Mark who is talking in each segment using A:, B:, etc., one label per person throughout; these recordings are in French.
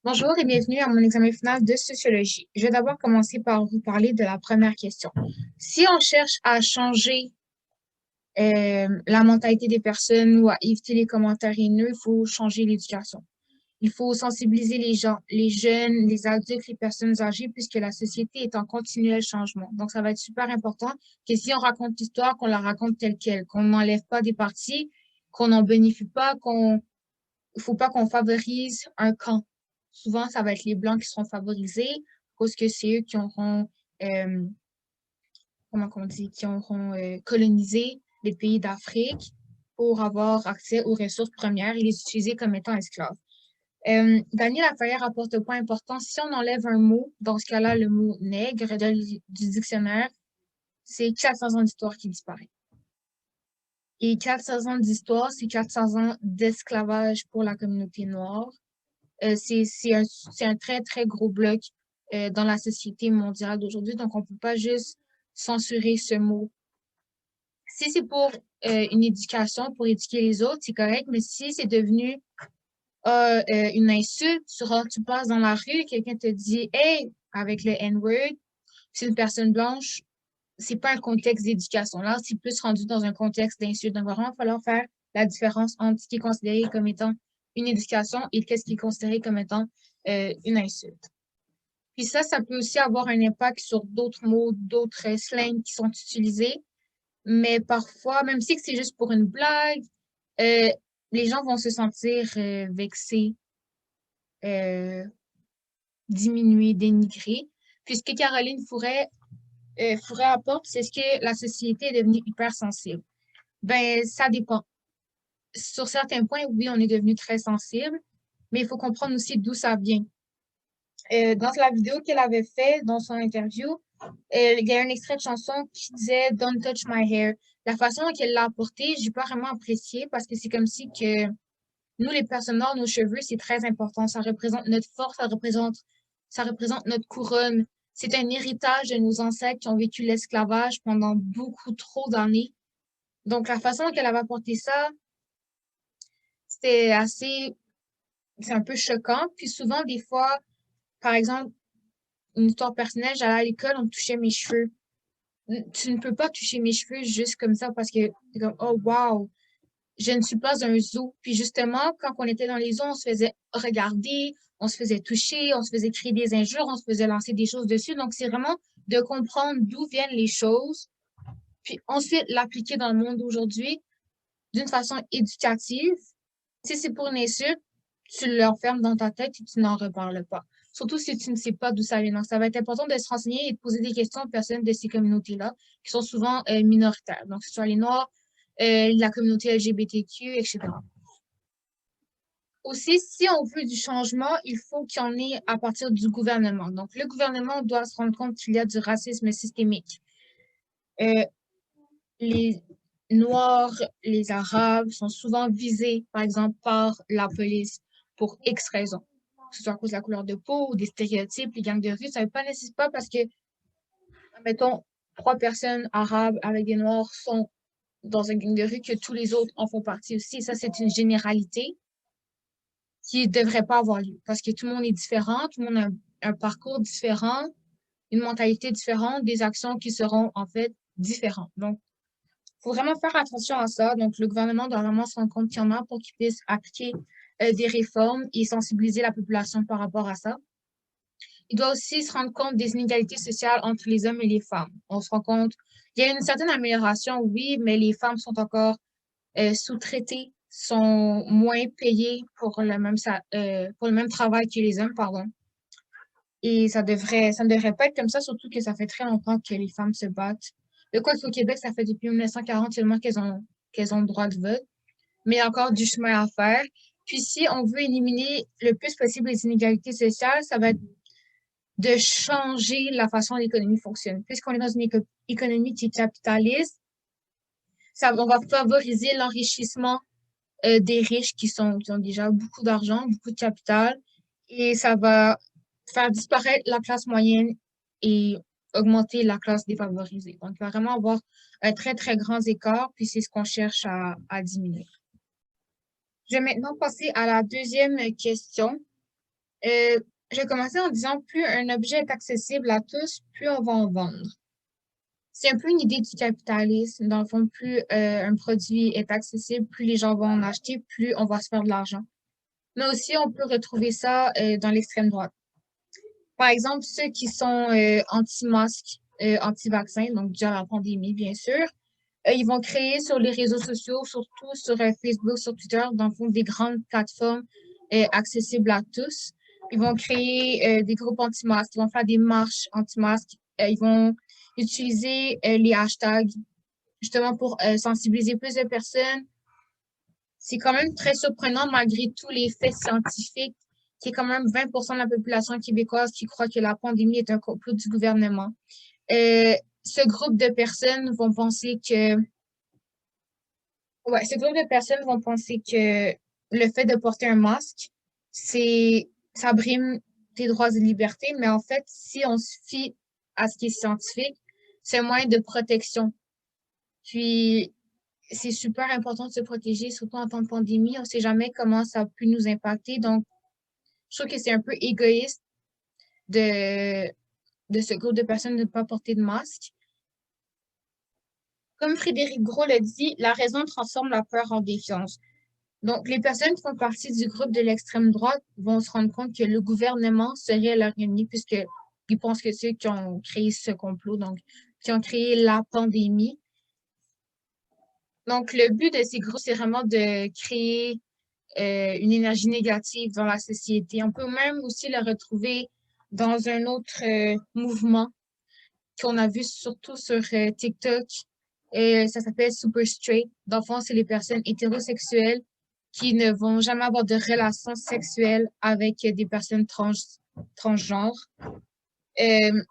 A: Bonjour et bienvenue à mon examen final de sociologie. Je vais d'abord commencer par vous parler de la première question. Si on cherche à changer la mentalité des personnes ou à éviter les commentaires haineux, il faut changer l'éducation. Il faut sensibiliser les gens, les jeunes, les adultes, les personnes âgées, puisque la société est en continuel changement. Donc, ça va être super important que si on raconte l'histoire, qu'on la raconte telle qu'elle, qu'on n'enlève pas des parties, qu'on n'en bénéficie pas, il faut pas qu'on favorise un camp. Souvent, ça va être les Blancs qui seront favorisés parce que c'est eux qui auront, euh, comment on dit, qui auront colonisé les pays d'Afrique pour avoir accès aux ressources premières et les utiliser comme étant esclaves. Daniel Laferrière rapporte un point important. Si on enlève un mot, dans ce cas-là, le mot nègre du dictionnaire, c'est 400 ans d'histoire qui disparaît. Et 400 ans d'histoire, c'est 400 ans d'esclavage pour la communauté noire. C'est un très, très gros bloc dans la société mondiale d'aujourd'hui. Donc, on ne peut pas juste censurer ce mot. Si c'est pour une éducation, pour éduquer les autres, c'est correct, mais si c'est devenu une insulte, tu passes dans la rue, quelqu'un te dit Hey, avec le N-word, c'est une personne blanche, c'est pas un contexte d'éducation. Là, c'est plus rendu dans un contexte d'insulte. Donc, vraiment, il va falloir faire la différence entre ce qui est considéré comme étant une éducation et qu'est-ce qui est considéré comme étant une insulte. Puis ça peut aussi avoir un impact sur d'autres mots, d'autres slangs qui sont utilisés. Mais parfois, même si c'est juste pour une blague, euh, les gens vont se sentir vexés, euh, diminués, dénigrés. Puis ce que Caroline Fourret apporte, c'est ce que la société est devenue hypersensible. Ben, ça dépend. Sur certains points, oui, on est devenu très sensible, mais il faut comprendre aussi d'où ça vient. Dans la vidéo qu'elle avait fait, dans son interview, il y a un extrait de chanson qui disait Don't touch my hair. La façon dont elle l'a apporté, j'ai pas vraiment apprécié parce que c'est comme si que nous, les personnes noires, nos cheveux, c'est très important. Ça représente notre force, ça représente notre couronne. C'est un héritage de nos ancêtres qui ont vécu l'esclavage pendant beaucoup trop d'années. Donc, la façon qu'elle avait apporté ça, c'était c'est un peu choquant. Puis souvent, des fois, par exemple, une histoire personnelle, j'allais à l'école, on me touchait mes cheveux. Tu ne peux pas toucher mes cheveux juste comme ça parce que c'est comme, oh wow, je ne suis pas un zoo. Puis justement, quand on était dans les zoos, on se faisait regarder, on se faisait toucher, on se faisait crier des injures, on se faisait lancer des choses dessus. Donc, c'est vraiment de comprendre d'où viennent les choses, puis ensuite l'appliquer dans le monde d'aujourd'hui d'une façon éducative. Si c'est pour une insulte, tu l'enfermes dans ta tête et tu n'en reparles pas. Surtout si tu ne sais pas d'où ça vient. Donc, ça va être important de se renseigner et de poser des questions aux personnes de ces communautés-là, qui sont souvent minoritaires. Donc, que ce soit les Noirs, la communauté LGBTQ, etc. Aussi, si on veut du changement, il faut qu'il y en ait à partir du gouvernement. Donc, le gouvernement doit se rendre compte qu'il y a du racisme systémique. Euh, les Noirs, les Arabes sont souvent visés, par exemple, par la police pour X raisons. Que ce soit à cause de la couleur de peau ou des stéréotypes, les gangs de rue, ça ne veut pas nécessairement pas parce que, mettons, trois personnes arabes avec des Noirs sont dans un gang de rue que tous les autres en font partie aussi. Ça, c'est une généralité qui ne devrait pas avoir lieu parce que tout le monde est différent, tout le monde a un parcours différent, une mentalité différente, des actions qui seront en fait différentes. Donc, il faut vraiment faire attention à ça. Donc, le gouvernement doit vraiment se rendre compte qu'il y en a pour qu'il puisse appliquer des réformes et sensibiliser la population par rapport à ça. Il doit aussi se rendre compte des inégalités sociales entre les hommes et les femmes. On se rend compte, il y a une certaine amélioration, oui, mais les femmes sont encore sous-traités sont moins payés pour le même travail que les hommes, pardon. Et ça ne devrait pas être comme ça, surtout que ça fait très longtemps que les femmes se battent. Le Code au Québec, ça fait depuis 1940 seulement qu'elles ont le droit de vote. Mais il y a encore du chemin à faire. Puis si on veut éliminer le plus possible les inégalités sociales, ça va être de changer la façon dont l'économie fonctionne. Puisqu'on est dans une économie qui est capitaliste, on va favoriser l'enrichissement des riches qui ont déjà beaucoup d'argent, beaucoup de capital, et ça va faire disparaître la classe moyenne et augmenter la classe défavorisée. Donc, il va vraiment avoir un très, très grand écart, puis c'est ce qu'on cherche à diminuer. Je vais maintenant passer à la deuxième question. Je vais commencer en disant, plus un objet est accessible à tous, plus on va en vendre. C'est un peu une idée du capitalisme. Dans le fond, plus un produit est accessible, plus les gens vont en acheter, plus on va se faire de l'argent. Mais aussi, on peut retrouver ça dans l'extrême droite. Par exemple, ceux qui sont anti-masques, anti-vaccins, donc dû à la pandémie, bien sûr, ils vont créer sur les réseaux sociaux, surtout sur Facebook, sur Twitter, dans le fond, des grandes plateformes accessibles à tous. Ils vont créer des groupes anti-masques, ils vont faire des marches anti-masques, ils vont utiliser les hashtags justement pour sensibiliser plus de personnes. C'est quand même très surprenant malgré tous les faits scientifiques qu'il y ait quand même 20% de la population québécoise qui croit que la pandémie est un complot du gouvernement. Euh, ce groupe de personnes vont penser que Ouais, ce groupe de personnes vont penser que le fait de porter un masque, ça brime tes droits et libertés, mais en fait, si on se fie à ce qui est scientifique, c'est un moyen de protection. Puis, c'est super important de se protéger, surtout en temps de pandémie. On sait jamais comment ça peut nous impacter. Donc, je trouve que c'est un peu égoïste de, de ce groupe de personnes de ne pas porter de masque. Comme Frédéric Gros l'a dit, la raison transforme la peur en défiance. Donc, les personnes qui font partie du groupe de l'extrême droite vont se rendre compte que le gouvernement serait leur ennemi puisqu'ils pensent que ceux qui ont créé ce complot, donc qui ont créé la pandémie. Donc, le but de ces groupes, c'est vraiment de créer une énergie négative dans la société. On peut même aussi le retrouver dans un autre mouvement qu'on a vu surtout sur TikTok. Et ça s'appelle Super Straight. Dans le fond, c'est les personnes hétérosexuelles qui ne vont jamais avoir de relations sexuelles avec des personnes transgenres. Euh,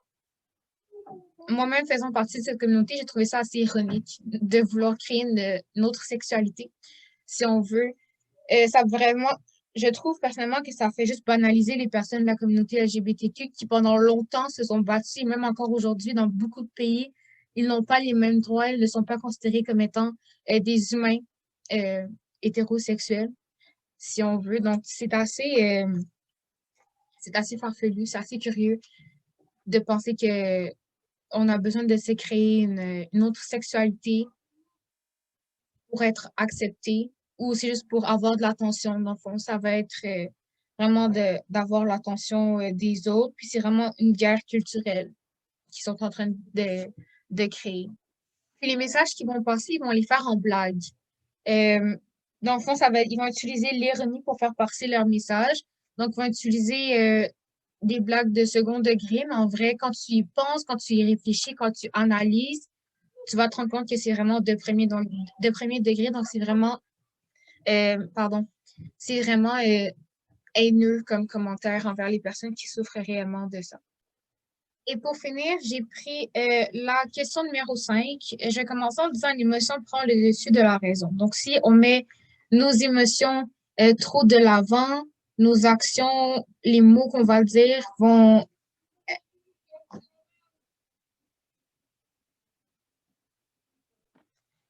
A: Moi-même, faisant partie de cette communauté, j'ai trouvé ça assez ironique de vouloir créer une autre sexualité, si on veut. Ça vraiment, je trouve personnellement que ça fait juste banaliser les personnes de la communauté LGBTQ qui pendant longtemps se sont battues, même encore aujourd'hui dans beaucoup de pays, ils n'ont pas les mêmes droits, ils ne sont pas considérés comme étant des humains euh, hétérosexuels, si on veut. Donc c'est assez farfelu, c'est assez curieux de penser que on a besoin de se créer une autre sexualité pour être accepté ou c'est juste pour avoir de l'attention. Dans le fond, ça va être vraiment d'avoir l'attention des autres. Puis c'est vraiment une guerre culturelle qu'ils sont en train de créer. Puis les messages qu'ils vont passer, ils vont les faire en blague. Euh, Dans le fond, ils vont utiliser l'ironie pour faire passer leur message. Donc, ils vont utiliser des blagues de second degré, mais en vrai, quand tu y penses, quand tu y réfléchis, quand tu analyses, tu vas te rendre compte que c'est vraiment de premier degré. Donc, pardon, c'est vraiment haineux comme commentaire envers les personnes qui souffrent réellement de ça. Et pour finir, j'ai pris la question numéro 5. Je vais commencer en disant l'émotion prend le dessus de la raison. Donc, si on met nos émotions trop de l'avant, nos actions, les mots qu'on va dire vont.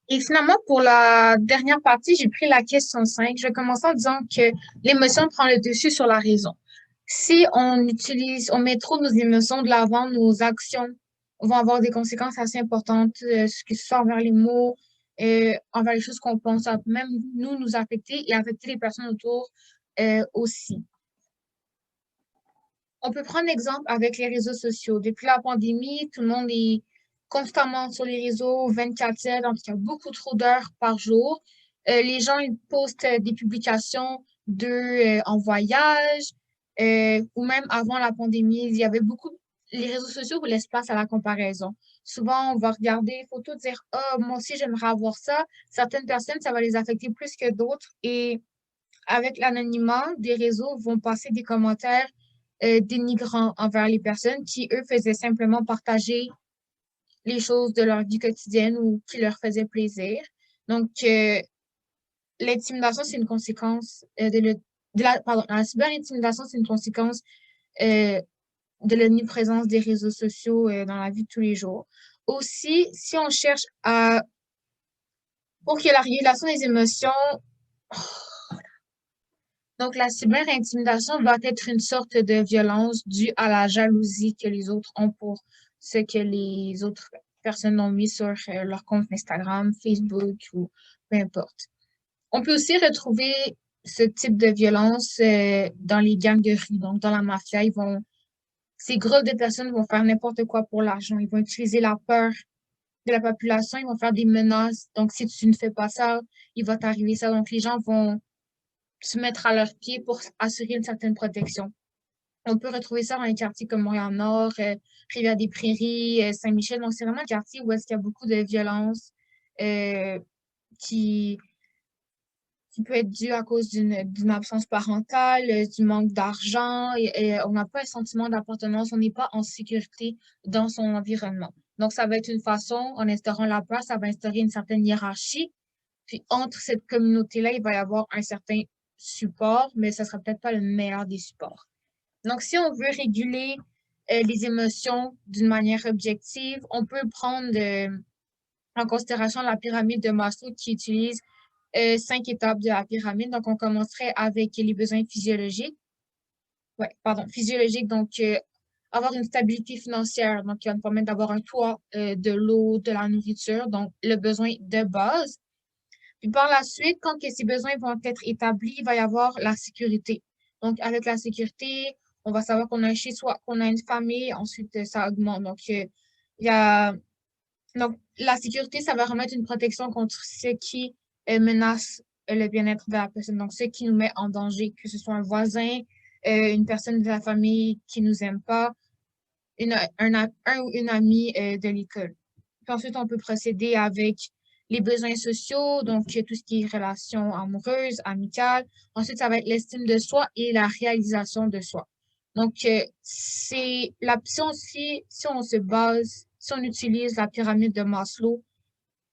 A: Et finalement, pour la dernière partie, j'ai pris la question 5. Je vais commencer en disant que l'émotion prend le dessus sur la raison. Si on met trop nos émotions de l'avant, nos actions vont avoir des conséquences assez importantes, ce que ce soit envers les mots, envers les choses qu'on pense, ça peut même nous affecter et affecter les personnes autour aussi. On peut prendre l'exemple avec les réseaux sociaux. Depuis la pandémie, tout le monde est constamment sur les réseaux 24/7, donc il y a beaucoup trop d'heures par jour. Les gens, ils postent des publications d'eux en voyage, ou même avant la pandémie, il y avait beaucoup, les réseaux sociaux vous laissent place à la comparaison. Souvent, on va regarder les photos, dire, oh, moi aussi, j'aimerais avoir ça. Certaines personnes, ça va les affecter plus que d'autres. Et avec l'anonymat, des réseaux vont passer des commentaires dénigrants envers les personnes qui, eux, faisaient simplement partager les choses de leur vie quotidienne ou qui leur faisaient plaisir. Donc, l'intimidation, c'est une conséquence pardon, la cyberintimidation, c'est une conséquence euh, de l'omniprésence des réseaux sociaux dans la vie de tous les jours. Aussi, si on cherche pour qu'il y ait la régulation des émotions, Donc, la cyberintimidation va être une sorte de violence due à la jalousie que les autres ont pour ce que les autres personnes ont mis sur leur compte Instagram, Facebook ou peu importe. On peut aussi retrouver ce type de violence dans les gangs de rue, donc dans la mafia. Ces groupes de personnes vont faire n'importe quoi pour l'argent. Ils vont utiliser la peur de la population, ils vont faire des menaces. Donc, si tu ne fais pas ça, il va t'arriver ça. Donc, les gens vont se mettre à leurs pieds pour assurer une certaine protection. On peut retrouver ça dans les quartiers comme Montréal-Nord, Rivière-des-Prairies, Saint-Michel. Donc, c'est vraiment un quartier où est-ce qu'il y a beaucoup de violence euh, qui, qui peut être due à cause d'une absence parentale, du manque d'argent, et on n'a pas un sentiment d'appartenance, on n'est pas en sécurité dans son environnement. Donc, ça va être une façon, en instaurant la peur, ça va instaurer une certaine hiérarchie. Puis, entre cette communauté-là, il va y avoir un certain support, mais ça sera peut-être pas le meilleur des supports. Donc, si on veut réguler les émotions d'une manière objective, on peut prendre en considération la pyramide de Maslow qui utilise 5 étapes de la pyramide. Donc, on commencerait avec les besoins physiologiques. Ouais, pardon, physiologiques. Donc, avoir une stabilité financière, donc qui va nous permettre d'avoir un toit, de l'eau, de la nourriture, donc le besoin de base. Puis par la suite, quand que ces besoins vont être établis, il va y avoir la sécurité. Donc, avec la sécurité, on va savoir qu'on a un chez-soi, qu'on a une famille, ensuite, ça augmente. Donc, il y a donc, la sécurité, ça va remettre une protection contre ce qui menace le bien-être de la personne. Donc, ce qui nous met en danger, que ce soit un voisin, une personne de la famille qui nous aime pas, un ou une amie de l'école. Puis ensuite, on peut procéder avec les besoins sociaux, donc tout ce qui est relations amoureuses, amicales. Ensuite, ça va être l'estime de soi et la réalisation de soi. Donc, c'est l'option si on se base, si on utilise la pyramide de Maslow,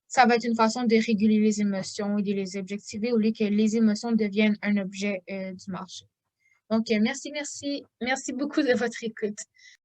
A: ça va être une façon de réguler les émotions et de les objectiver au lieu que les émotions deviennent un objet du marché. Donc, merci beaucoup de votre écoute.